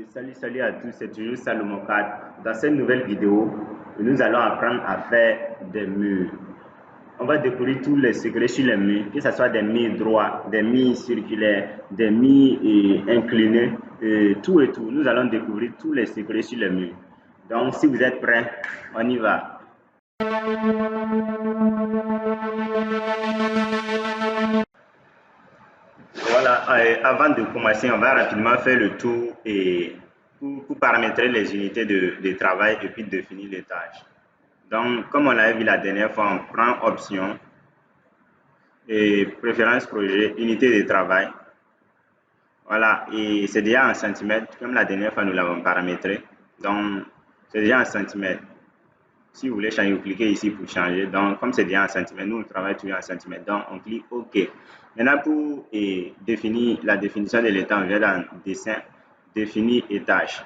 Salut à tous, c'est toujours Salomon 4. Dans cette nouvelle vidéo, nous allons apprendre à faire des murs. On va découvrir tous les secrets sur les murs, que ce soit des murs droits, des murs circulaires, des murs inclinés, tout et tout. Nous allons découvrir tous les secrets sur les murs. Donc, si vous êtes prêts, on y va. Voilà, avant de commencer, on va rapidement faire le tour et pour paramétrer les unités de travail et puis définir les tâches. Donc, comme on l'avait vu la dernière fois, on prend option et préférence projet, unité de travail. Voilà, et c'est déjà en centimètres, comme la dernière fois nous l'avons paramétré. Donc, c'est déjà en centimètres. Si vous voulez changer, vous cliquez ici pour changer. Donc, comme c'est déjà en centimètres, nous on travaille toujours en centimètres. Donc, on clique OK. Maintenant, pour définir la définition de l'état, on vient dans dessin, définir étage.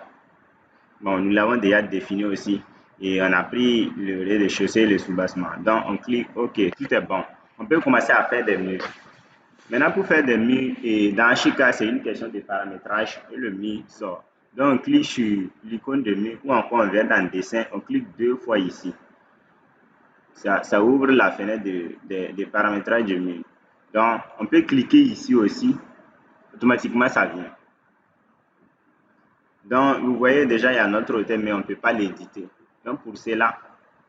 Bon, nous l'avons déjà défini aussi. Et on a pris le rez-de-chaussée et le soubassement. Donc, on clique OK, tout est bon. On peut commencer à faire des murs. Maintenant, pour faire des murs, et dans chaque cas, c'est une question de paramétrage et le mur sort. Donc, on clique sur l'icône de mur ou encore on vient dans dessin, on clique deux fois ici. Ça ouvre la fenêtre de paramétrage du mur. Donc, on peut cliquer ici aussi, automatiquement ça vient. Donc, vous voyez déjà, il y a notre hôtel, mais on ne peut pas l'éditer. Donc, pour cela,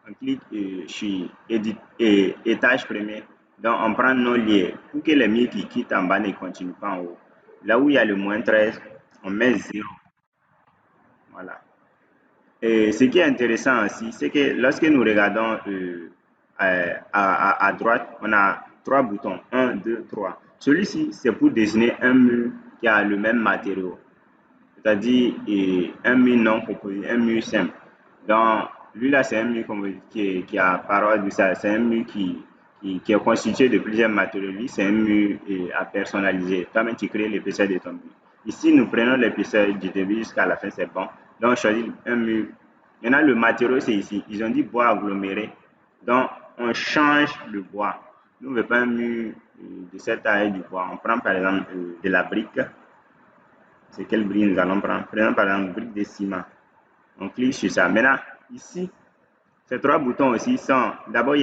on clique sur étage premier. Donc, on prend nos liens pour que les murs qui quittent en bas ne continuent pas en haut. Là où il y a le moins 13, on met 0. Voilà. Et ce qui est intéressant aussi, c'est que lorsque nous regardons à droite, on a trois boutons. 1, 2, 3. Celui-ci, c'est pour désigner un mur qui a le même matériau. C'est-à-dire un mur non composé, un mur simple. Donc, lui là, c'est un mur qui a parole de ça. C'est un mur qui est constitué de plusieurs matériaux. Lui, c'est un mur à personnaliser. Toi-même, tu crées l'épaisseur de ton mur. Ici, nous prenons l'épaisseur du début jusqu'à la fin, c'est bon. Donc, on choisit un mur. Maintenant, le matériau, c'est ici. Ils ont dit bois aggloméré. Donc, on change le bois. Nous, on ne veut pas un mur de cette taille du bois. On prend par exemple de la brique. C'est quelle brique nous allons prendre? Prenons par exemple brique de ciment. On clique sur ça. Maintenant, ici, ces trois boutons aussi sont, d'abord,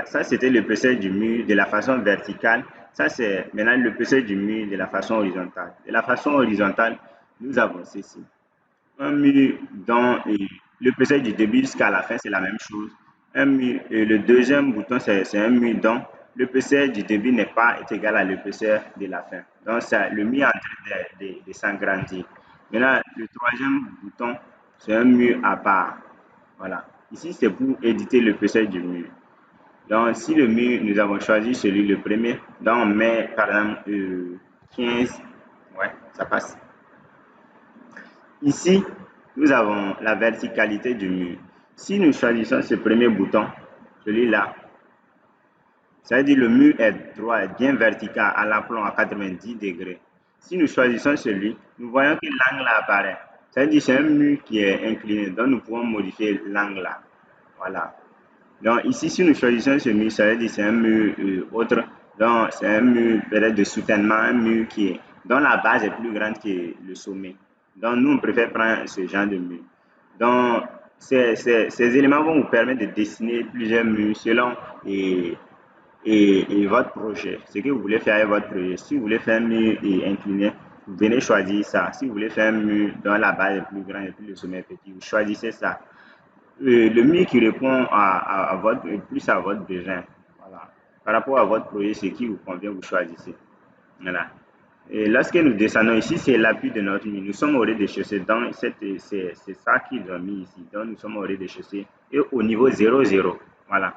ça c'était l'épaisseur du mur de la façon verticale. Ça c'est maintenant l'épaisseur du mur de la façon horizontale. De la façon horizontale, nous avons ceci. Un mur dont l'épaisseur du début jusqu'à la fin, c'est la même chose. Un mur, le deuxième bouton, c'est un mur dont l'épaisseur du début n'est pas égale à l'épaisseur de la fin. Donc, ça, le mur est en train de s'agrandir. Maintenant, le troisième bouton, c'est un mur à part. Voilà. Ici, c'est pour éditer l'épaisseur du mur. Donc, si le mur, nous avons choisi celui le premier, donc on met par exemple 15. Ouais, ça passe. Ici, nous avons la verticalité du mur. Si nous choisissons ce premier bouton, celui-là, ça veut dire le mur est droit, est bien vertical à l'aplomb à 90 degrés. Si nous choisissons celui, nous voyons que l'angle apparaît. Ça veut dire que c'est un mur qui est incliné, donc nous pouvons modifier l'angle là. Voilà. Donc ici, si nous choisissons ce mur, ça veut dire que c'est un mur autre. Donc c'est un mur peut-être de soutènement, un mur dont la base est plus grande que le sommet. Donc nous, on préfère prendre ce genre de mur. Donc ces éléments vont vous permettre de dessiner plusieurs murs selon votre projet, ce que vous voulez faire avec votre projet. Si vous voulez faire un mur incliné, vous venez choisir ça. Si vous voulez faire un mur dont la base est plus grande et puis le sommet est petit, vous choisissez ça. Le mur qui répond plus à votre besoin. Voilà. Par rapport à votre projet, ce qui vous convient, vous choisissez. Voilà. Et lorsque nous descendons ici, c'est l'appui de notre mur. Nous sommes au rez-de-chaussée. Donc, c'est ça qu'ils ont mis ici. Donc, nous sommes au rez-de-chaussée et au niveau 00. Voilà.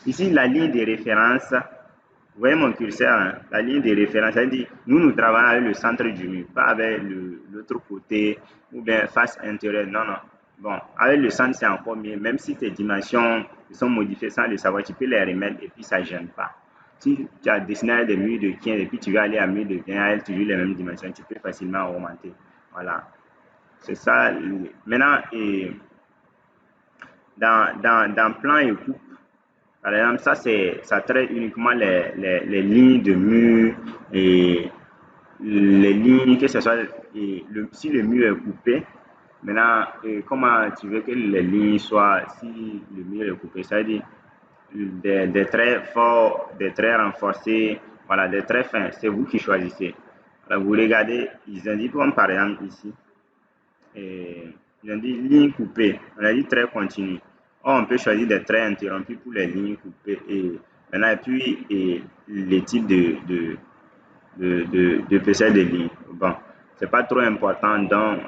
Ici, la ligne de référence. Vous voyez mon curseur, hein? La ligne de référence, ça veut dire nous travaillons avec le centre du mur, pas avec l'autre côté ou bien face intérieure. Non, non. Bon, avec le centre, c'est encore mieux. Même si tes dimensions sont modifiées sans le savoir, tu peux les remettre et puis ça ne gêne pas. Si tu as dessiné des murs de 15 et puis tu vas aller à mur de 20 avec toujours les mêmes dimensions, tu peux facilement augmenter. Voilà. C'est ça. Maintenant, dans plan et coupe, par exemple, ça traite uniquement les lignes de mur et les lignes, que ce soit si le mur est coupé, maintenant, comment tu veux que les lignes soient, si le mur est coupé, ça veut dire des traits forts, des traits renforcés, voilà, des traits fins, c'est vous qui choisissez. Alors, vous regardez, ils indiquent comme par exemple ici, ils ont dit ligne coupée, on a dit trait continu. Or, on peut choisir des traits interrompus pour les lignes coupées et maintenant, et puis les types d'épaisseur de lignes. Bon, c'est pas trop important, donc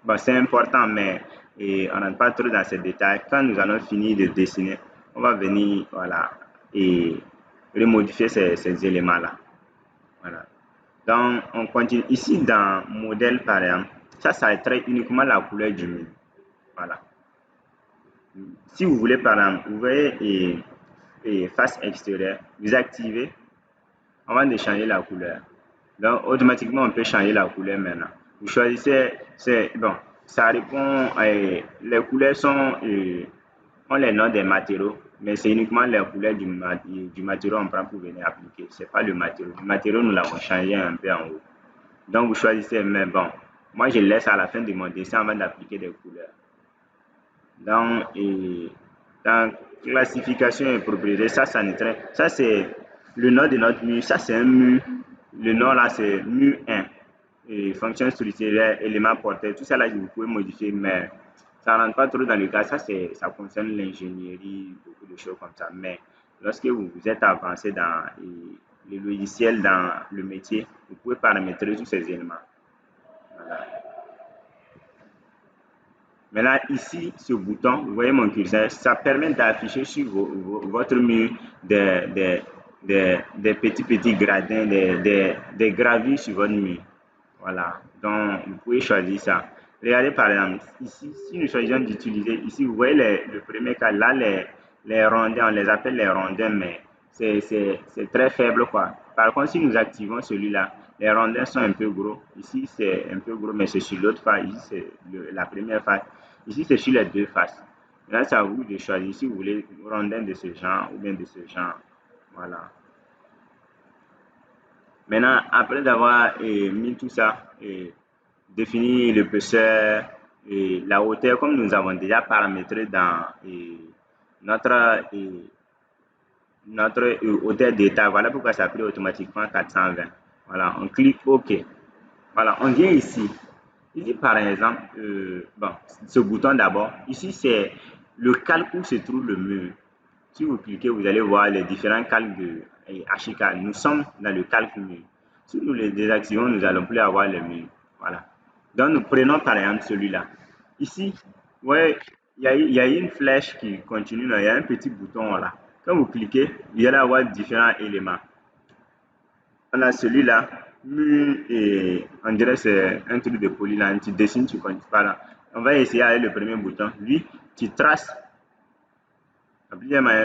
bon, c'est important, mais on n'entre pas trop dans ces détails. Quand nous allons finir de dessiner, on va venir, voilà, et remodifier ces éléments-là. Voilà. Donc, on continue. Ici, dans modèle, par exemple, ça traite uniquement la couleur du mur. Voilà. Si vous voulez, par exemple, vous voyez face extérieure, vous activez avant de changer la couleur. Donc, automatiquement, on peut changer la couleur maintenant. Vous choisissez, bon, ça répond, les couleurs ont les noms des matériaux, mais c'est uniquement les couleurs du matériau qu'on prend pour venir appliquer. Ce n'est pas le matériau. Le matériau, nous l'avons changé un peu en haut. Donc, vous choisissez, mais bon, moi, je laisse à la fin de mon dessin avant d'appliquer des couleurs. Dans classification et propriété, ça c'est le nom de notre mur. Ça, c'est un mur. Le nom là, c'est mur 1. Et fonction structurelle, élément porteur, tout ça là, vous pouvez modifier, mais ça ne rentre pas trop dans le cas. Ça concerne l'ingénierie, beaucoup de choses comme ça. Mais lorsque vous êtes avancé dans le logiciel, dans le métier, vous pouvez paramétrer tous ces éléments. Voilà. Maintenant, ici, ce bouton, vous voyez mon curseur, ça permet d'afficher sur votre mur des petits gradins, des gravures sur votre mur. Voilà, donc vous pouvez choisir ça. Regardez par exemple, ici, si nous choisissons d'utiliser, ici, vous voyez le premier cas, là, les rondins, on les appelle les rondins, mais c'est très faible, quoi. Par contre, si nous activons celui-là, les rondins sont un peu gros. Ici, c'est un peu gros, mais c'est sur l'autre face. Ici, c'est la première face. Ici, c'est sur les deux faces. Là, c'est à vous de choisir si vous voulez rondins de ce genre ou bien de ce genre. Voilà. Maintenant, après d'avoir mis tout ça, défini l'épaisseur et la hauteur, comme nous avons déjà paramétré dans notre, notre hauteur d'état, voilà pourquoi ça a pris automatiquement 420. Voilà, on clique OK. Voilà, on vient ici. Ici, par exemple, bon, ce bouton d'abord, ici, c'est le calque où se trouve le mur. Si vous cliquez, vous allez voir les différents calques de HK. Nous sommes dans le calque mur. Si nous les désactivons, nous n'allons plus avoir le mur. Voilà. Donc, nous prenons par exemple celui-là. Ici, ouais, il y a une flèche qui continue, il y a un petit bouton là. Quand vous cliquez, vous allez avoir différents éléments. On a celui-là, et on dirait que c'est un truc de polyline. Tu dessines, tu continues par là. On va essayer avec le premier bouton. Lui, tu traces.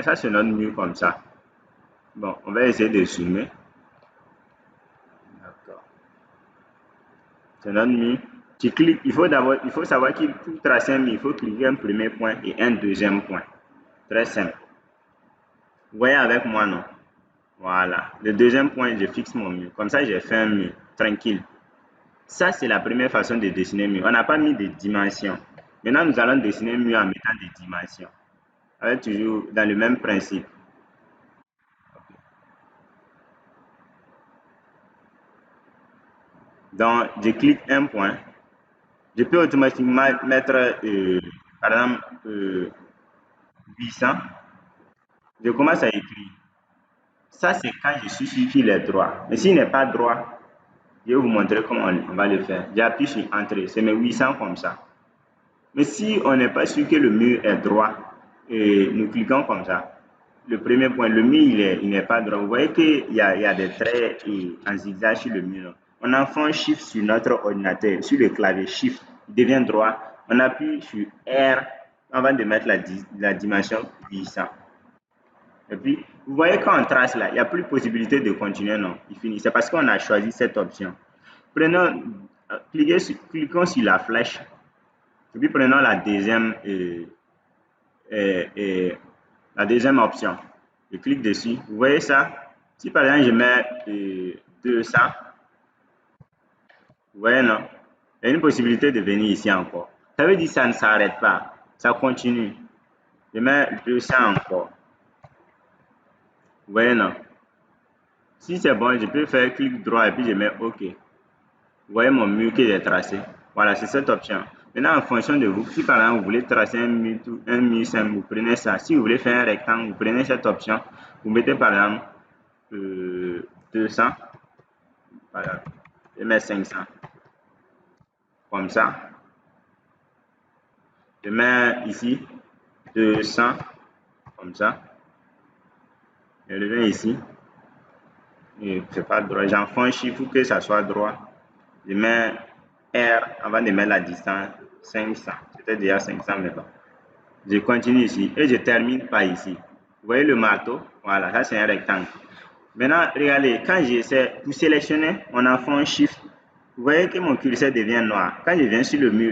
Ça, c'est notre mur comme ça. Bon, on va essayer de zoomer. D'accord. C'est notre mur. Tu cliques, il faut savoir qu'il pour tracer un mur, il faut cliquer un premier point et un deuxième point. Très simple. Vous voyez avec moi, non? Voilà. Le deuxième point, je fixe mon mur. Comme ça, j'ai fait un mur. Tranquille. Ça, c'est la première façon de dessiner un mur. On n'a pas mis de dimensions. Maintenant, nous allons dessiner un mur en mettant des dimensions. Avec toujours dans le même principe. Donc, je clique un point. Je peux automatiquement mettre, par exemple, 800. Je commence à écrire. Ça, c'est quand je suis sûr qu'il est droit. Mais s'il n'est pas droit, je vais vous montrer comment on va le faire. J'appuie sur Entrée. C'est mes 800 comme ça. Mais si on n'est pas sûr que le mur est droit, nous cliquons comme ça. Le premier point, le mur, il n'est pas droit. Vous voyez qu'il y a des traits en zigzag sur le mur. On en fait un Shift sur notre ordinateur, sur le clavier Shift, il devient droit. On appuie sur R avant de mettre la dimension 800. Et puis, vous voyez quand on trace là, il n'y a plus possibilité de continuer, non, il finit. C'est parce qu'on a choisi cette option. Prenons, cliquons sur la flèche, et puis prenons la deuxième option. Je clique dessus. Vous voyez ça? Si par exemple je mets 200, Vous voyez, non? Il y a une possibilité de venir ici encore. Ça veut dire que ça ne s'arrête pas. Ça continue. Je mets 200 encore. Vous voyez, non? Si c'est bon, je peux faire clic droit et puis je mets OK. Vous voyez mon mur que j'ai tracé. Voilà, c'est cette option. Maintenant, en fonction de vous, si par exemple vous voulez tracer un mur simple, vous prenez ça. Si vous voulez faire un rectangle, vous prenez cette option. Vous mettez par exemple 200. Voilà. Je mets 500. Comme ça. Je mets ici 200. Comme ça. Je le viens ici. Et c'est pas droit. J'en fais un chiffre pour que ça soit droit. Je mets R avant de mettre la distance 500. C'était déjà 500 mais bon. Je continue ici et je termine par ici. Vous voyez le marteau? Voilà, ça c'est un rectangle. Maintenant, regardez, quand j'essaie pour sélectionner, on en fait un shift. Vous voyez que mon curseur devient noir. Quand je viens sur le mur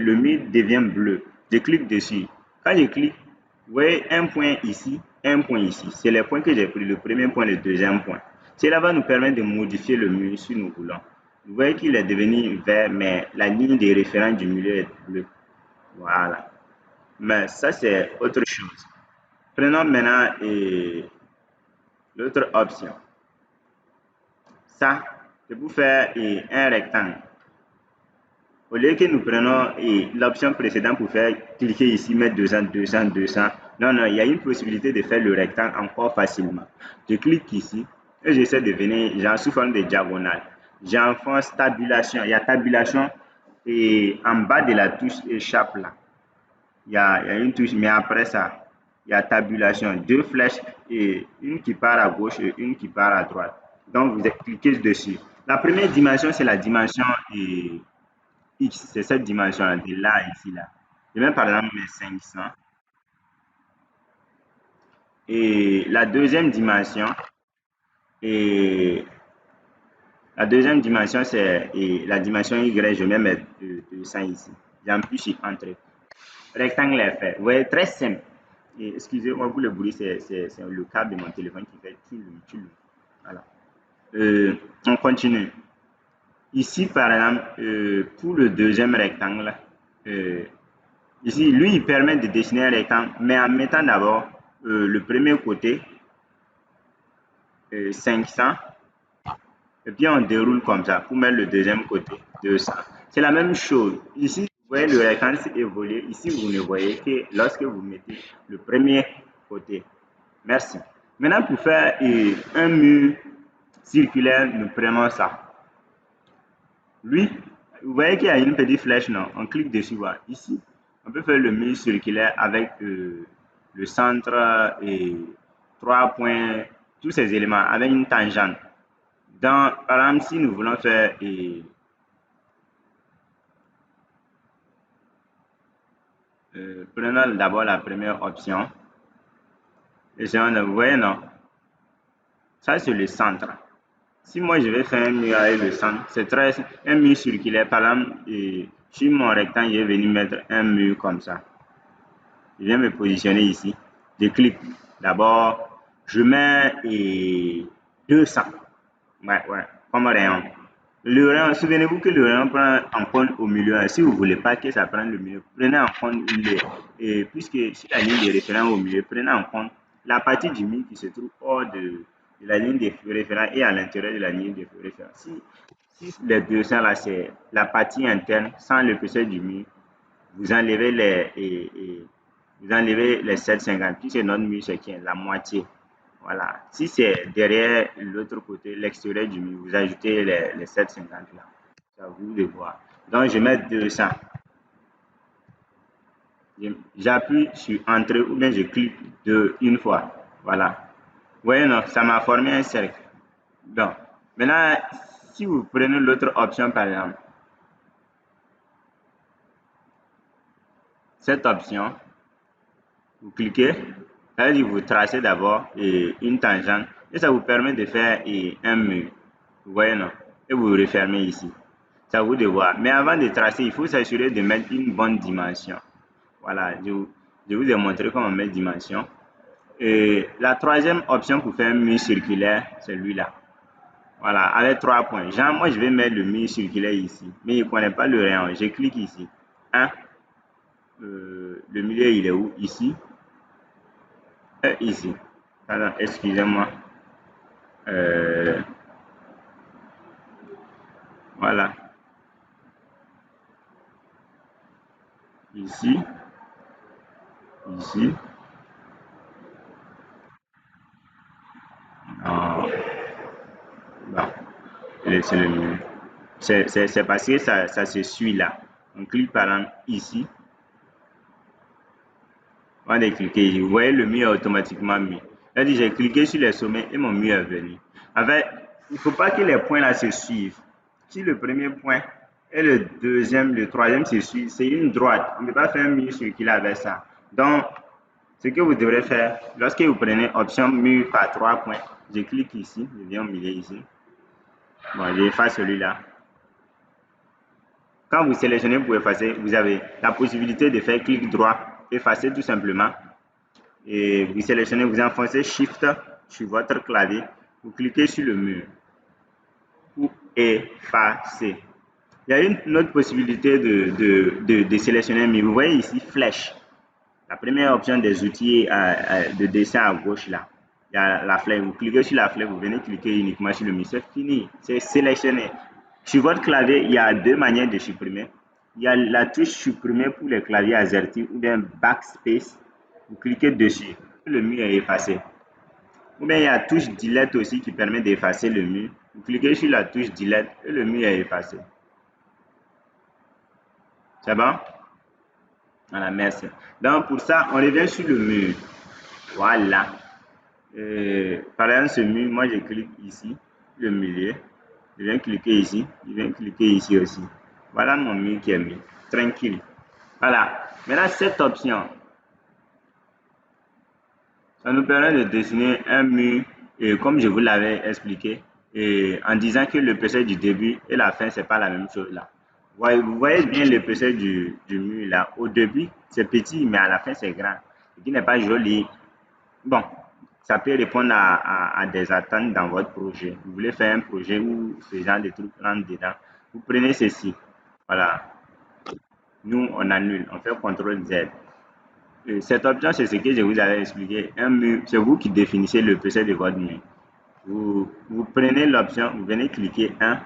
devient bleu. Je clique dessus. Quand je clique, vous voyez un point ici, un point ici. C'est les points que j'ai pris, le premier point, le deuxième point. Cela va nous permettre de modifier le mur si nous voulons. Vous voyez qu'il est devenu vert, mais la ligne de référence du milieu est bleue. Voilà. Mais ça, c'est autre chose. Prenons maintenant l'autre option. Ça, c'est pour faire un rectangle. Au lieu que nous prenons l'option précédente pour faire cliquer ici, mettre 200, 200, 200. Non, non, il y a une possibilité de faire le rectangle encore facilement. Je clique ici et j'essaie de venir, genre sous forme de diagonale. J'enfonce tabulation. Il y a tabulation et en bas de la touche échappe là. Il y a une touche, mais après ça, il y a tabulation. Deux flèches, et une qui part à gauche et une qui part à droite. Donc, vous cliquez dessus. La première dimension, c'est la dimension X. C'est cette dimension-là, de là, ici, là. Je mets par exemple mes 500. Et la deuxième dimension, et la deuxième dimension, c'est la dimension Y. Je mets mes 200 ici. J'appuie sur Entrée. Rectangle est fait. Vous voyez, très simple. Excusez-moi pour le bruit, c'est le câble de mon téléphone qui fait tout. Voilà. On continue. Ici, par exemple, pour le deuxième rectangle, ici, lui, il permet de dessiner un rectangle, mais en mettant d'abord le premier côté, 500, et puis on déroule comme ça pour mettre le deuxième côté, 200. C'est la même chose. Ici, vous voyez le rectangle évoluer. Ici, vous ne voyez que lorsque vous mettez le premier côté. Merci. Maintenant, pour faire un mur circulaire, nous prenons ça. Lui, vous voyez qu'il y a une petite flèche, non? On clique dessus, voilà. Ici, on peut faire le mur circulaire avec le centre et 3 points, tous ces éléments, avec une tangente. Par exemple, si nous voulons faire prenons d'abord la première option. Et vous voyez, non? Ça, c'est le centre. Si moi, je vais faire un mur avec le centre, c'est un mur circulaire. Par exemple, sur mon rectangle, je vais venir mettre un mur comme ça. Je viens me positionner ici. Je clique. D'abord, je mets 200. Ouais, comme rayon. Le rayon, souvenez-vous que le rayon prend en compte au milieu. Si vous ne voulez pas que ça prenne le milieu, prenez en compte puisque si la ligne de référence au milieu, prenez en compte la partie du mur qui se trouve hors de la ligne de référence et à l'intérieur de la ligne de référence. Si les 200 là, c'est la partie interne sans l'épaisseur du mur, vous enlevez vous enlevez les 750, puis c'est notre mur, c'est qui est la moitié. Voilà. Si c'est derrière l'autre côté, l'extérieur du mur, vous ajoutez les 750 là. C'est à vous de voir. Donc, je mets 200. J'appuie sur Entrée ou bien je clique une fois. Voilà. Vous voyez, non, ça m'a formé un cercle. Donc, maintenant, si vous prenez l'autre option, par exemple, cette option, vous cliquez, ça veut dire vous tracez d'abord une tangente et ça vous permet de faire un mur. Vous voyez, non? Et vous refermez ici. C'est à vous de voir. Mais avant de tracer, il faut s'assurer de mettre une bonne dimension. Voilà, je vous ai montré comment mettre dimension. Et la troisième option pour faire un mur circulaire, c'est celui-là. Voilà, avec 3 points. Genre, moi, je vais mettre le mur circulaire ici. Mais il ne connaît pas le rayon. Je clique ici. 1. Le milieu, il est où? Ici. Ici. Pardon, excusez-moi. Euh, voilà. Ici. Ici. Ah, bon. C'est le milieu. C'est parce que ça se suit là. On clique par exemple ici. On va cliquer ici. Vous voyez, le mur est automatiquement mis. C'est-à-dire, j'ai cliqué sur les sommets et mon mur est venu. En fait, il ne faut pas que les points là se suivent. Si le premier point et le deuxième, le troisième se suivent, c'est une droite. On ne peut pas faire un mur circulaire avec ça. Donc, ce que vous devrez faire, lorsque vous prenez option mur par 3 points, je clique ici, je viens au milieu ici. Bon, j'efface celui-là. Quand vous sélectionnez pour effacer, vous avez la possibilité de faire clic droit, effacer tout simplement. Et vous sélectionnez, vous enfoncez Shift sur votre clavier, vous cliquez sur le mur pour effacer. Il y a une autre possibilité de sélectionner un mur. Vous voyez ici, flèche. La première option des outils de dessin à gauche là. Il y a la flèche. Vous cliquez sur la flèche, vous venez cliquer uniquement sur le mur. C'est fini. C'est sélectionné. Sur votre clavier, il y a deux manières de supprimer. Il y a la touche supprimer pour les claviers AZERTY ou bien backspace. Vous cliquez dessus. Le mur est effacé. Ou bien il y a la touche delete aussi qui permet d'effacer le mur. Vous cliquez sur la touche delete et le mur est effacé. C'est bon? Voilà, merci. Donc pour ça, on revient sur le mur. Voilà. Par exemple, ce mur, moi je clique ici, le milieu. Je viens cliquer ici, je viens cliquer ici aussi. Voilà mon mur qui est mis. Tranquille. Voilà. Maintenant, cette option, ça nous permet de dessiner un mur, comme je vous l'avais expliqué, en disant que l'épaisseur du début et la fin, c'est pas la même chose là. Vous voyez bien l'épaisseur du mur là. Au début, c'est petit, mais à la fin, c'est grand. Ce qui n'est pas joli. Bon, ça peut répondre à des attentes dans votre projet. Vous voulez faire un projet où ce genre de trucs rentrent dedans. Vous prenez ceci. Voilà. Nous, on annule. On fait CTRL Z. Cette option, c'est ce que je vous avais expliqué. Un mur, c'est vous qui définissez l'épaisseur de votre mur. Vous prenez l'option, vous venez cliquer 1,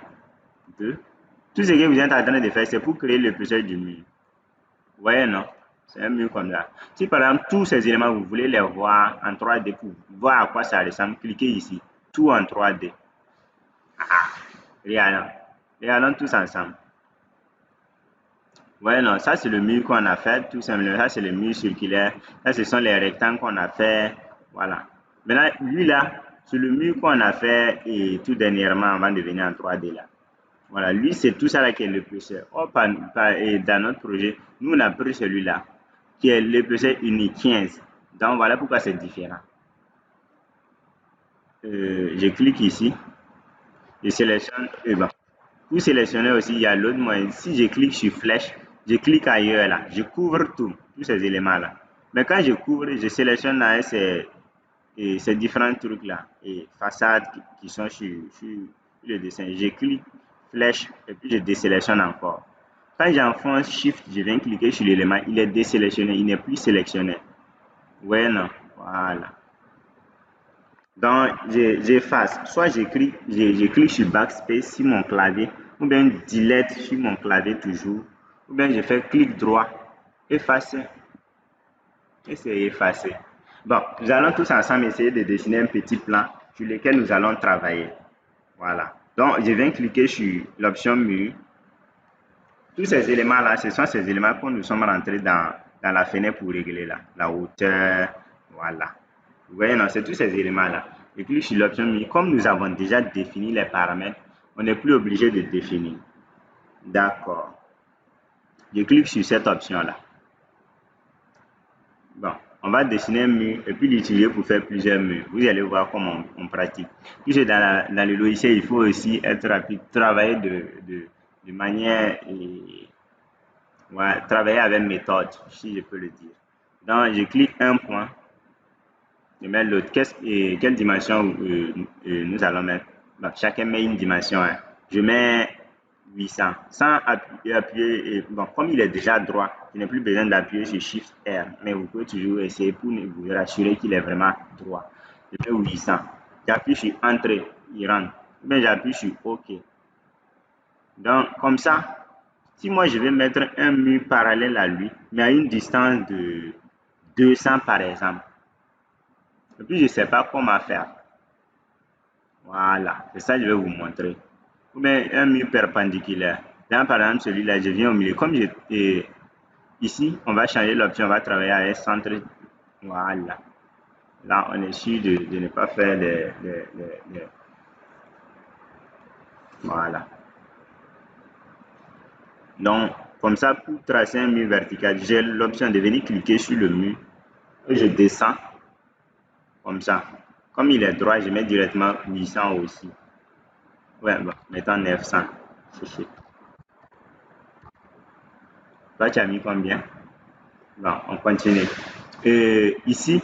2. Tout ce que vous êtes en train de faire, c'est pour créer l'épaisseur du mur. Vous voyez, non? C'est un mur comme ça. Si par exemple, tous ces éléments, vous voulez les voir en 3D pour voir à quoi ça ressemble, cliquez ici. Tout en 3D. Regardons. Regardons tous ensemble. Ouais, non, ça c'est le mur qu'on a fait, tout simplement. Ça c'est le mur circulaire. Ça, ce sont les rectangles qu'on a fait. Voilà. Maintenant, lui là, c'est le mur qu'on a fait et tout dernièrement avant de venir en 3D là. Voilà, lui c'est tout ça là qui est l'épaisseur. Oh, et dans notre projet, nous on a pris celui-là qui est l'épaisseur unique 15. Donc voilà pourquoi c'est différent. Je clique ici, je sélectionne. Bon. Pour sélectionner aussi, il y a l'autre moyen. Si je clique sur flèche, je clique ailleurs là, je couvre tous ces éléments là. Mais quand je couvre, je sélectionne là, ces différents trucs là, et façades qui sont sur le dessin. Je clique flèche et puis je désélectionne encore. Quand j'enfonce Shift, je viens cliquer sur l'élément, il est désélectionné, il n'est plus sélectionné. Ouais, non, voilà. Donc, j'efface. Soit je clique sur backspace sur mon clavier, ou bien delete sur mon clavier toujours, ou bien je fais clic droit, effacer, et c'est effacé. Bon, nous allons tous ensemble essayer de dessiner un petit plan sur lequel nous allons travailler. Voilà. Donc, je viens cliquer sur l'option mur. Tous ces éléments-là, ce sont ces éléments que nous sommes rentrés dans la fenêtre pour régler là. La hauteur, voilà. Vous voyez, non, c'est tous ces éléments-là. Et puis sur l'option mur, comme nous avons déjà défini les paramètres, on n'est plus obligé de définir. D'accord. Je clique sur cette option-là. Bon, on va dessiner un mur et puis l'utiliser pour faire plusieurs murs. Vous allez voir comment on pratique. Puisque dans le logiciel, il faut aussi être rapide, travailler de manière ouais, travailler avec méthode, si je peux le dire. Donc, je clique un point, je mets l'autre. Quelle dimension nous allons mettre? Bon, chacun met une dimension. Hein. Je mets 800 sans appuyer. Bon, comme il est déjà droit, je n'ai plus besoin d'appuyer sur Shift R. Mais vous pouvez toujours essayer pour vous rassurer qu'il est vraiment droit. Je mets 800. J'appuie sur Entrée, il rentre. Mais j'appuie sur OK. Donc, comme ça, si moi je vais mettre un mur parallèle à lui, mais à une distance de 200 par exemple, et puis je ne sais pas comment faire. Voilà, c'est ça que je vais vous montrer. Ou bien un mur perpendiculaire. Là, par exemple, celui-là, je viens au milieu. Comme ici, on va changer l'option, on va travailler avec centre. Voilà. Là, on est sûr de ne pas faire Voilà. Donc, comme ça, pour tracer un mur vertical, j'ai l'option de venir cliquer sur le mur. Et je descends. Comme ça. Comme il est droit, je mets directement 800 aussi. Ouais, bon, mettons 900. Toi, tu as mis combien? Bon, on continue. Ici,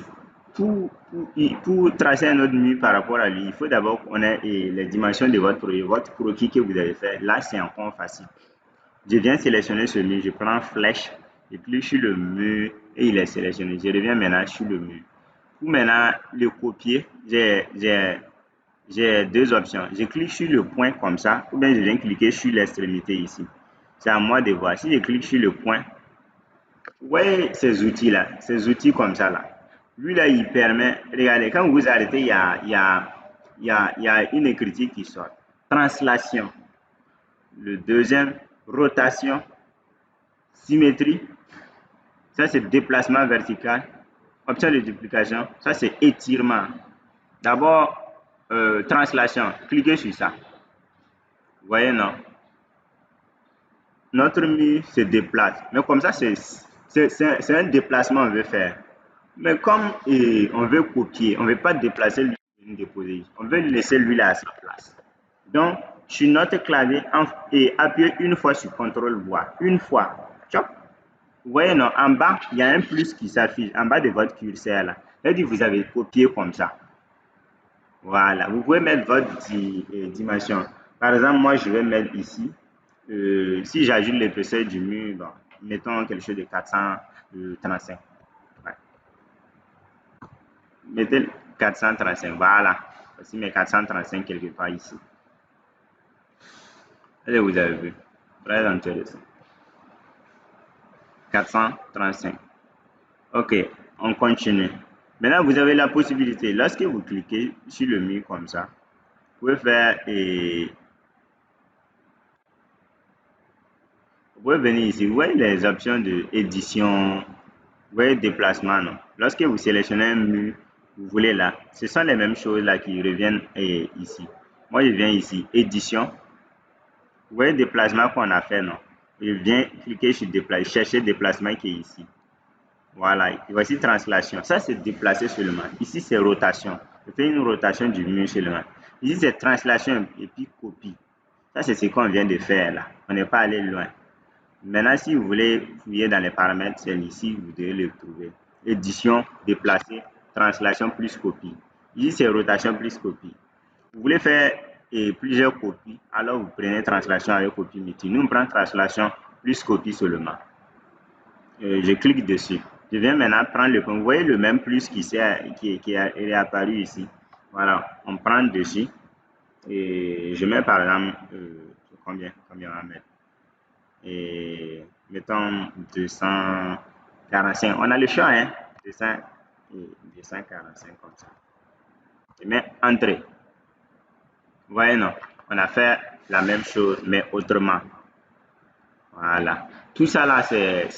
pour tracer un autre mur par rapport à lui, il faut d'abord qu'on ait les dimensions de votre croquis que vous avez fait. Là, c'est encore facile. Je viens sélectionner ce mur, je prends flèche, et clique sur le mur et il est sélectionné. Je reviens maintenant sur le mur. Pour maintenant le copier, j'ai deux options. Je clique sur le point comme ça, ou bien je viens cliquer sur l'extrémité ici. C'est à moi de voir. Si je clique sur le point, vous voyez ces outils-là, ces outils comme ça là. Lui là, il permet, regardez, quand vous arrêtez, il y a une écriture qui sort. Translation. Le deuxième, rotation, symétrie. Ça, c'est déplacement vertical. Option de duplication. Ça, c'est étirement. D'abord, translation. Cliquez sur ça. Vous voyez, non? Notre mur se déplace. Mais comme ça, c'est un déplacement qu'on veut faire. Mais comme on veut copier, on ne veut pas déplacer lui et déposer. On veut laisser lui là à sa place. Donc, sur notre clavier, et appuyez une fois sur CTRL voix. Une fois. Chop. Vous voyez, non, en bas, il y a un plus qui s'affiche en bas de votre curseur là. C'est-à-dire vous avez copié comme ça. Voilà. Vous pouvez mettre votre dimension. Par exemple, moi, je vais mettre ici. Si j'ajoute l'épaisseur du mur, bon, mettons quelque chose de 435. Ouais. Mettez 435. Voilà. Voici mes 435 quelque part ici. Allez, vous avez vu. Très intéressant. 435. OK, on continue. Maintenant, vous avez la possibilité, lorsque vous cliquez sur le mur comme ça, vous pouvez faire vous pouvez venir ici. Vous voyez les options de édition, vous voyez déplacement, non? Lorsque vous sélectionnez un mur, vous voulez là, ce sont les mêmes choses là qui reviennent ici. Moi, je viens ici, édition. Vous voyez déplacement qu'on a fait, non? Je viens cliquer sur déplacer, chercher déplacement qui est ici. Voilà, et voici translation. Ça, c'est déplacer seulement. Ici, c'est rotation. Je fais une rotation du mur seulement. Ici, c'est translation et puis copie. Ça, c'est ce qu'on vient de faire là. On n'est pas allé loin. Maintenant, si vous voulez fouiller dans les paramètres, c'est ici, vous devez le trouver. Édition, déplacer, translation plus copie. Ici, c'est rotation plus copie. Vous voulez faire plusieurs copies, alors vous prenez translation avec copie multi. Nous, on prend translation plus copie seulement. Je clique dessus. Je viens maintenant prendre le point. Vous voyez le même plus qui est apparu ici. Voilà, on prend dessus. Et je mets par exemple, combien on va mettre? Et mettons 245. On a le choix, hein? 245 comme ça. Je mets entrée. Vous voyez, non? On a fait la même chose, mais autrement. Voilà. Tout ça là, ce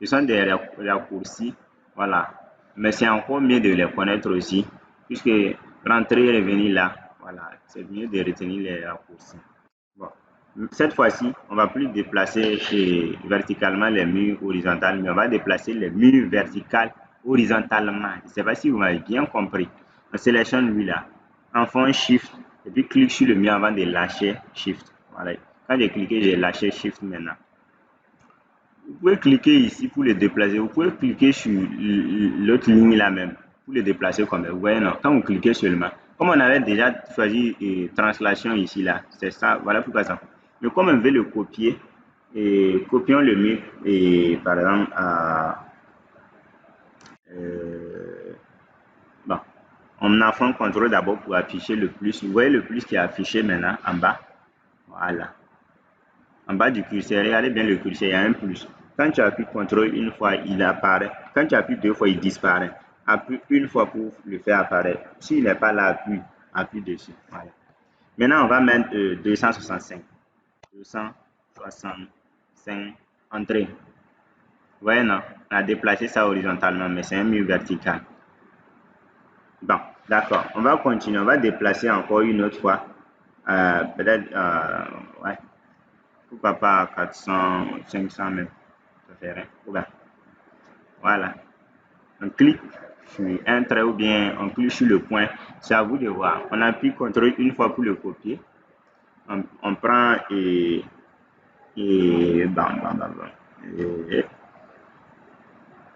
sont des raccourcis. Voilà. Mais c'est encore mieux de les connaître aussi, puisque rentrer et revenir là, voilà, c'est mieux de retenir les raccourcis. Bon. Cette fois-ci, on va plus déplacer verticalement les murs horizontaux, mais on va déplacer les murs verticaux horizontalement. Je ne sais pas si vous m'avez bien compris. On sélectionne lui là, en fond Shift, et puis clique sur le mur avant de lâcher Shift. Voilà. Quand j'ai cliqué, j'ai lâché Shift maintenant. Vous pouvez cliquer ici pour le déplacer. Vous pouvez cliquer sur l'autre ligne là même pour le déplacer comme ça. Vous voyez, non? Quand vous cliquez seulement, Comme on avait déjà choisi translation ici, là, c'est ça, voilà pourquoi ça. Mais comme on veut le copier, et copions le mur, et par exemple, euh, bon, on a fait un contrôle d'abord pour afficher le plus. Vous voyez le plus qui est affiché maintenant en bas. Voilà. En bas du curseur, regardez bien le curseur, il y a un plus. Quand tu appuies CTRL une fois, il apparaît. Quand tu appuies deux fois, il disparaît. Appuie une fois pour le faire apparaître. S'il n'est pas là, appuie dessus. Voilà. Maintenant, on va mettre 265. 265. Entrée. Vous voyez, non? On a déplacé ça horizontalement, mais c'est un mur vertical. Bon, d'accord. On va continuer. On va déplacer encore une autre fois. Peut-être, ouais. Pourquoi pas 400, 500 même. Ça fait rien. Voilà. On clique sur un trait ou bien on clique sur le point. C'est à vous de voir. On appuie CTRL une fois pour le copier. On prend et bam, bam, bam, bam. Et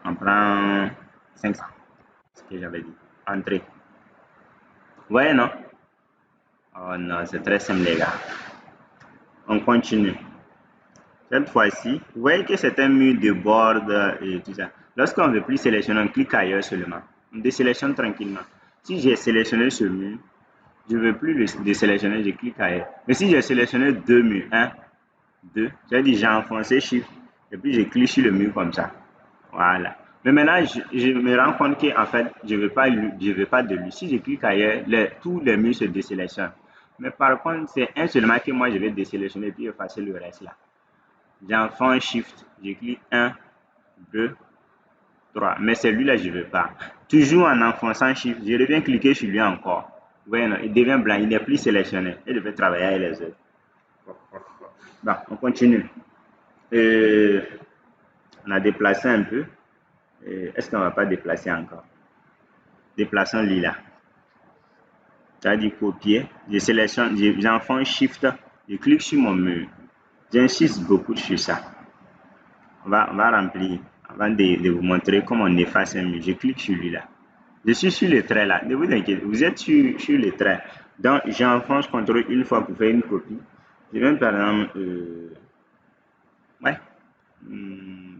on prend 500. Ce que j'avais dit. Entrée. Vous voyez, non? Oh non, c'est très simple, les gars. On continue. Cette fois-ci, vous voyez que c'est un mur de bord et tout ça. Lorsqu'on ne veut plus sélectionner, on clique ailleurs seulement. On désélectionne tranquillement. Si j'ai sélectionné ce mur, je ne veux plus le désélectionner, je clique ailleurs. Mais si j'ai sélectionné deux murs, 1, 2, j'ai dit j'ai enfoncé Shift et puis je clique sur le mur comme ça. Voilà. Mais maintenant, je me rends compte qu'en fait, je ne veux pas de lui. Si je clique ailleurs, tous les murs se désélectionnent. Mais par contre, c'est un seulement que moi je vais désélectionner et puis effacer le reste là. J'enfonce Shift, je clique 1, 2, 3. Mais celui-là, je ne veux pas. Toujours en enfonçant Shift, je reviens cliquer sur lui encore. Vous voyez, non, il devient blanc, il n'est plus sélectionné. Et je vais travailler avec les autres. Bon, on continue. On a déplacé un peu. Est-ce qu'on ne va pas déplacer encore? Déplaçons lui là. C'est-à-dire copier. Je sélectionne, j'enfonce Shift, je clique sur mon mur. J'insiste beaucoup sur ça. On va remplir. Avant de vous montrer comment on efface un mur, je clique sur lui là. Je suis sur le trait là. Ne vous inquiétez, vous êtes sur le trait. Donc, j'enfonce CTRL une fois pour faire une copie. Je vais par exemple, ouais,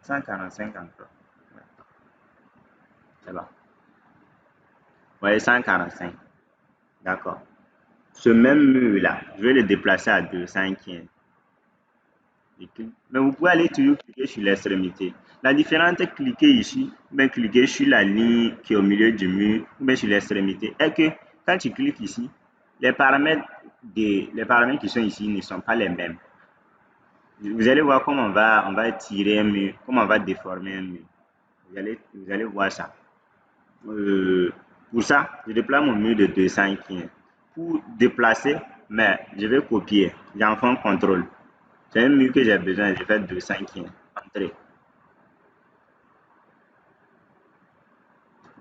145 encore. C'est bon. Ouais, 145. D'accord. Ce même mur là, je vais le déplacer à 215. Mais vous pouvez aller toujours cliquer sur l'extrémité. La différence est cliquer ici, mais cliquer sur la ligne qui est au milieu du mur, ou bien sur l'extrémité, est que quand tu cliques ici, les paramètres qui sont ici ne sont pas les mêmes. Vous allez voir comment on va tirer un mur, comment on va déformer un mur. Vous allez voir ça. Pour ça, je déplace mon mur de 215. Pour déplacer, mais je vais copier. J'enfonce CTRL. C'est un mur que j'ai besoin, je fais 215. Entrée.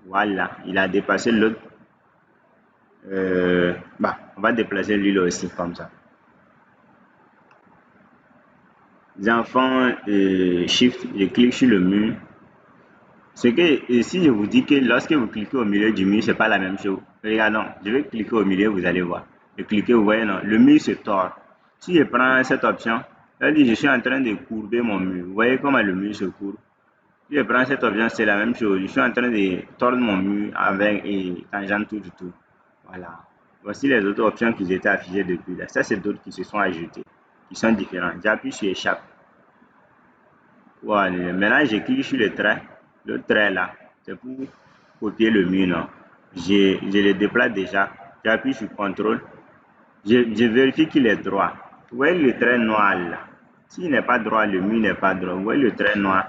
Voilà, il a dépassé l'autre. On va déplacer lui là aussi comme ça. Les enfants, Shift, je clique sur le mur. Ce que, si je vous dis que lorsque vous cliquez au milieu du mur, c'est pas la même chose. Regardons, je vais cliquer au milieu, vous allez voir. Je clique, vous voyez, non, le mur se tord. Si je prends cette option, je suis en train de courber mon mur. Vous voyez comment le mur se courbe. Si je prends cette option, c'est la même chose. Je suis en train de tordre mon mur avec tangente tout du tout. Voilà. Voici les autres options qui étaient affichées depuis là. Ça, c'est d'autres qui se sont ajoutées, qui sont différents. J'appuie sur échappe. Voilà. Maintenant, je clique sur le trait là. C'est pour copier le mur, non. Je le déplace déjà. J'appuie sur CTRL. Je vérifie qu'il est droit. Vous voyez le trait noir là. S'il n'est pas droit, le mur n'est pas droit. Vous voyez le trait noir,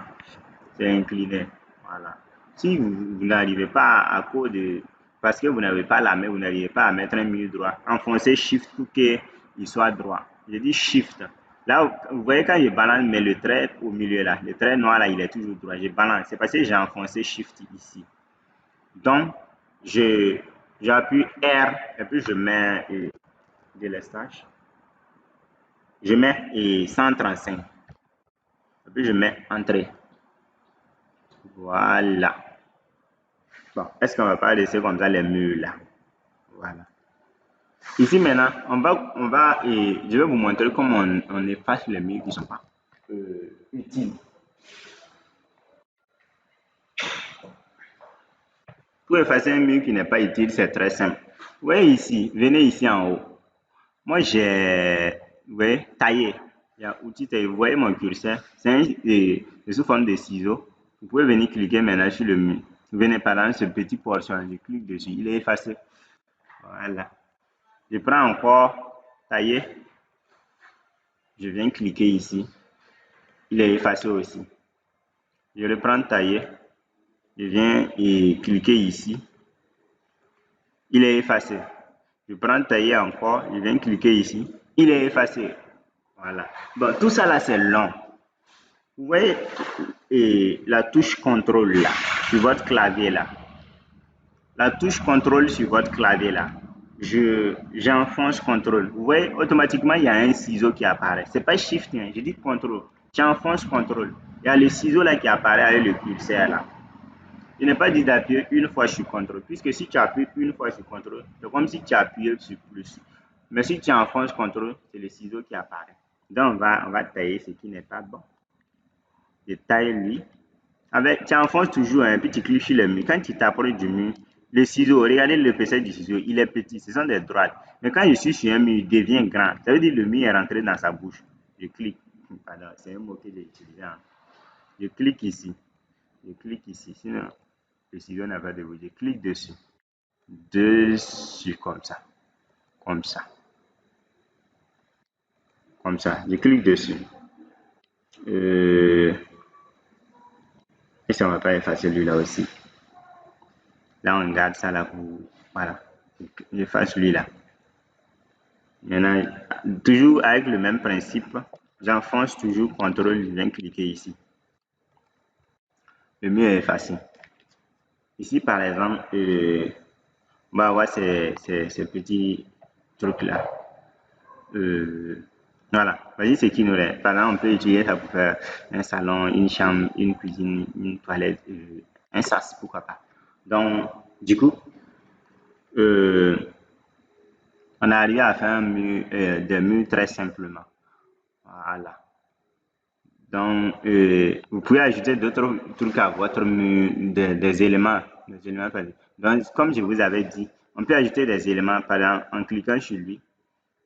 c'est incliné. Voilà. Si vous n'arrivez pas à cause de... Parce que vous n'avez pas la main, vous n'arrivez pas à mettre un mur droit. Enfoncez Shift pour qu'il soit droit. Je dis Shift. Là, vous voyez quand je balance, mais le trait au milieu là, le trait noir là, il est toujours droit. Je balance. C'est parce que j'ai enfoncé Shift ici. Donc, j'appuie R et puis je mets de l'estage. Je mets 135. Et puis je mets entrée. Voilà. Bon, est-ce qu'on va pas laisser comme ça les murs là? Voilà. Ici maintenant, et je vais vous montrer comment on efface les murs qui ne sont pas utiles. Pour effacer un mur qui n'est pas utile, c'est très simple. Vous voyez ici, venez ici en haut. Moi, j'ai taillé. Il y a outil taillé. Vous voyez mon curseur, c'est sous forme de ciseaux. Vous pouvez venir cliquer maintenant sur le mur. Vous venez par exemple ce petit portion, je clique dessus, il est effacé. Voilà. Je prends encore tailler. Je viens cliquer ici. Il est effacé aussi. Je le prends tailler. Je viens et cliquer ici. Il est effacé. Je prends tailler encore. Je viens cliquer ici. Il est effacé. Voilà. Bon, tout ça là, c'est long. Vous voyez la touche contrôle là, sur votre clavier là. La touche contrôle sur votre clavier là. J'enfonce contrôle. Vous voyez, automatiquement, il y a un ciseau qui apparaît. C'est pas shift, hein, je dis contrôle. J'enfonce contrôle. Il y a le ciseau là qui apparaît avec le curseur là. Je n'ai pas dit d'appuyer une fois sur contrôle, puisque si tu appuies une fois sur contrôle, c'est comme si tu appuyais sur plus. Mais si tu enfonces contrôle, c'est le ciseau qui apparaît. Donc, on va tailler ce qui n'est pas bon. Je taille lui. Tu enfonces toujours, hein, puis tu cliques sur le mur. Quand tu t'approches du mur, le ciseau, regardez l'épaisseur du ciseau, il est petit, ce sont des droites. Mais quand je suis sur un mur, il devient grand. Ça veut dire que le mur est rentré dans sa bouche. Je clique. Pardon, c'est un mot que j'ai utilisé. Hein. Je clique ici. Je clique ici. Sinon, le ciseau n'a pas de bout. Je clique dessus. Dessus, comme ça. Comme ça. Comme ça. Je clique dessus. Et ça ne va pas effacer lui là aussi. Là, on garde ça là pour. Voilà. J'efface lui là. Maintenant, toujours avec le même principe, j'enfonce toujours CTRL, je viens cliquer ici. Le mur est effacé. Ici, par exemple, on va avoir ces petits trucs là. Voilà, voyez ce qui nous reste. Par exemple, on peut utiliser ça pour faire un salon, une chambre, une cuisine, une toilette, un sas, pourquoi pas. Donc, du coup, on a arrivé à faire un mur, des murs très simplement. Voilà. Donc, vous pouvez ajouter d'autres trucs à votre mur, des éléments. Donc, comme je vous avais dit, on peut ajouter des éléments, par exemple, en cliquant sur lui.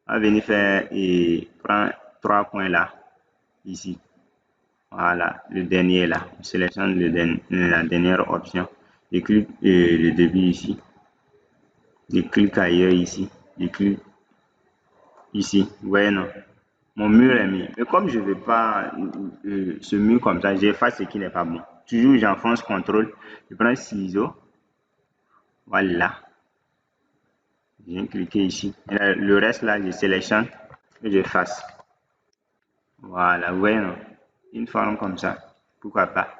On va venir faire et prendre 3 points là, ici. Voilà, le dernier là. On sélectionne la dernière option. Je clique le début ici. Je clique ailleurs ici. Je clique ici. Vous voyez, non? Mon mur est mis. Mais comme je ne veux pas ce mur comme ça, j'efface ce qui n'est pas bon. Toujours, j'enfonce CTRL. Je prends ciseau. Voilà. Je viens cliquer ici. Et le reste là, je sélectionne et j'efface. Voilà, vous voyez, non? Une forme comme ça. Pourquoi pas?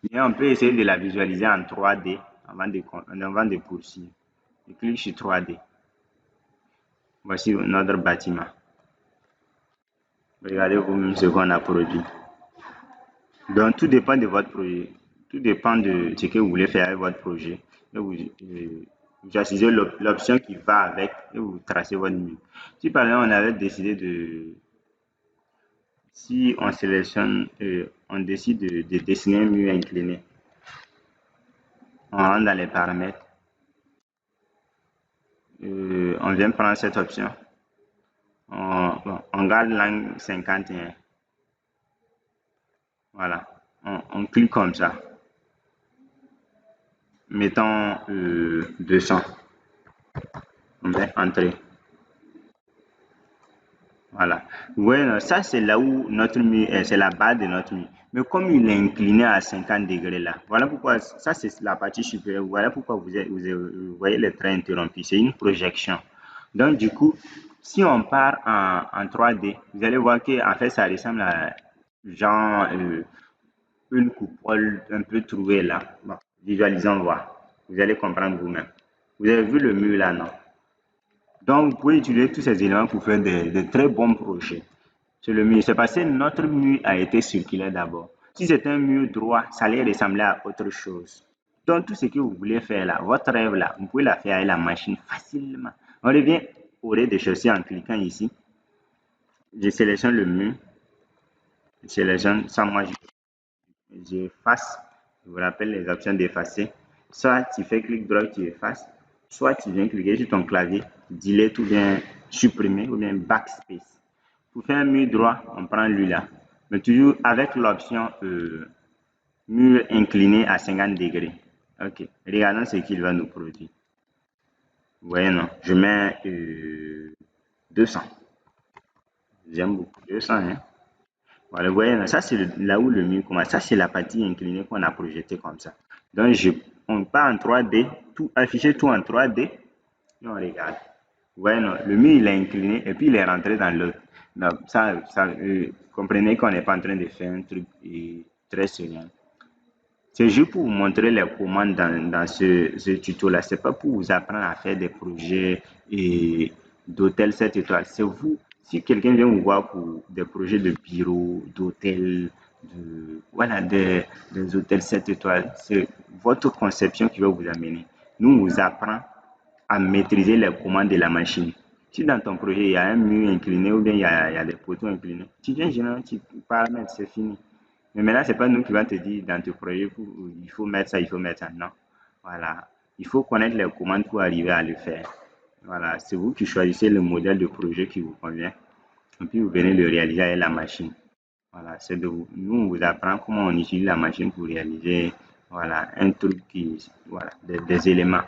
Et on peut essayer de la visualiser en 3D avant de poursuivre. Je clique sur 3D. Voici notre bâtiment. Regardez vous-même ce qu'on a produit. Donc, tout dépend de votre projet. Tout dépend de ce que vous voulez faire avec votre projet. Et vous choisissez l'option qui va avec et vous tracez votre mur. Si par exemple, on avait décidé de... Si on sélectionne, on décide de dessiner un mur incliné. On rentre dans les paramètres. On vient prendre cette option. On garde l'angle 51. Voilà. On clique comme ça. Mettons 200. On met entrée. Voilà. Vous voyez, ça c'est là où notre mur est, c'est la base de notre mur. Mais comme il est incliné à 50 degrés là, voilà pourquoi, ça c'est la partie supérieure, voilà pourquoi vous voyez les traits interrompus, c'est une projection. Donc du coup, si on part en 3D, vous allez voir que en fait ça ressemble à genre une coupole un peu trouée là. Bon, visualisons voir, vous allez comprendre vous-même. Vous avez vu le mur là, non? Donc, vous pouvez utiliser tous ces éléments pour faire de très bons projets. C'est le mur. C'est parce que notre mur a été circulaire d'abord. Si c'était un mur droit, ça allait ressembler à autre chose. Donc, tout ce que vous voulez faire là, votre rêve là, vous pouvez la faire avec la machine facilement. On revient au rez-de-chaussée en cliquant ici. Je sélectionne le mur. Je sélectionne ça, moi, j'efface. Je vous rappelle les options d'effacer. Soit tu fais clic droit, tu effaces. Soit tu viens cliquer sur ton clavier, delete ou bien supprimer ou bien backspace. Pour faire un mur droit, on prend lui là. Mais toujours avec l'option mur incliné à 50 degrés. Ok, regardons ce qu'il va nous produire. Vous voyez, non, je mets 200. J'aime beaucoup 200. Hein? Voilà, vous voyez, ça c'est là où le mur commence. Ça c'est la partie inclinée qu'on a projetée comme ça. Donc on part en 3D, tout afficher tout en 3D et on regarde. Vous voyez, non, le mur il est incliné et puis il est rentré dans l'autre. Donc ça comprenez qu'on n'est pas en train de faire un truc très sérieux. C'est juste pour vous montrer les commandes dans ce tuto-là. Ce n'est pas pour vous apprendre à faire des projets d'hôtel 7 étoiles. C'est vous, si quelqu'un vient vous voir pour des projets de bureau, d'hôtel, voilà, des hôtels 7 étoiles, c'est votre conception qui va vous amener. Nous, on vous apprend à maîtriser les commandes de la machine. Si dans ton projet, il y a un mur incliné ou bien il y a des poteaux inclinés, tu viens généralement, tu paramètres, c'est fini. Mais maintenant, ce n'est pas nous qui va te dire dans ton projet, il faut mettre ça, il faut mettre ça. Non. Voilà. Il faut connaître les commandes pour arriver à le faire. Voilà. C'est vous qui choisissez le modèle de projet qui vous convient. Et puis, vous venez le réaliser avec la machine. Voilà. C'est de vous. Nous, on vous apprend comment on utilise la machine pour réaliser voilà, un truc voilà, des éléments.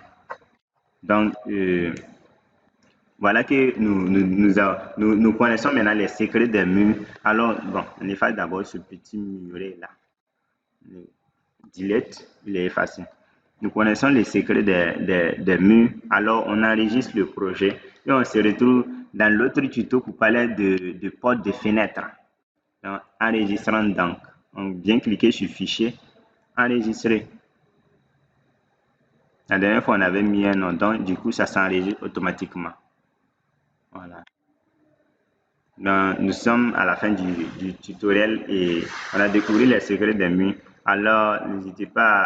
Donc, voilà que nous connaissons maintenant les secrets des murs. Alors, bon, on efface d'abord ce petit muret-là. Delete, il est effacé. Nous connaissons les secrets des murs. Alors, on enregistre le projet et on se retrouve dans l'autre tuto pour parler de portes de fenêtres. Donc, enregistrant donc. On vient cliquer sur fichier, enregistrer. La dernière fois, on avait mis un nom, donc du coup, ça s'enregistre automatiquement. Voilà. Donc, nous sommes à la fin du tutoriel et on a découvert les secrets des murs. Alors, n'hésitez pas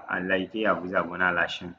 à liker et à vous abonner à la chaîne.